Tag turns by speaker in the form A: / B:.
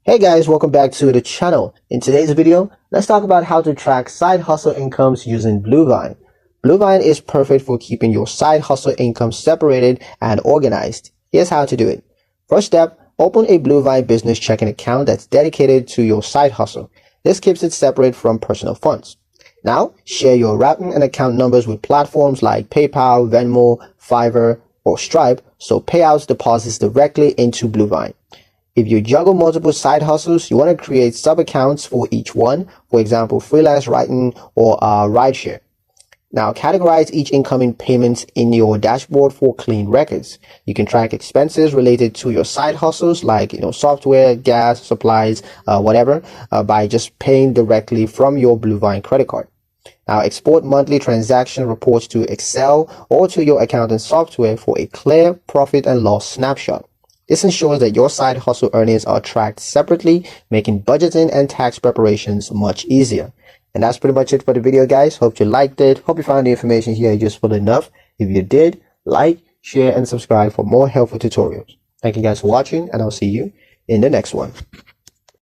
A: Hey guys, welcome back to the channel. In today's video, let's talk about how to track side hustle incomes using Bluevine. Bluevine is perfect for keeping your side hustle income separated and organized. Here's how to do it. First step, open a Bluevine business checking account that's dedicated to your side hustle. This keeps it separate from personal funds. Now, share your routing and account numbers with platforms like PayPal, Venmo, Fiverr, or Stripe so payouts deposits directly into Bluevine. If you juggle multiple side hustles, you want to create sub-accounts for each one, for example, freelance writing or rideshare. Now, categorize each incoming payment in your dashboard for clean records. You can track expenses related to your side hustles like software, gas, supplies, whatever, by just paying directly from your Bluevine credit card. Now, export monthly transaction reports to Excel or to your accounting software for a clear profit and loss snapshot. This ensures that your side hustle earnings are tracked separately, making budgeting and tax preparations much easier. And that's pretty much it for the video, guys. Hope you liked it. Hope you found the information here useful enough. If you did, like, share, and subscribe for more helpful tutorials. Thank you guys for watching, and I'll see you in the next one.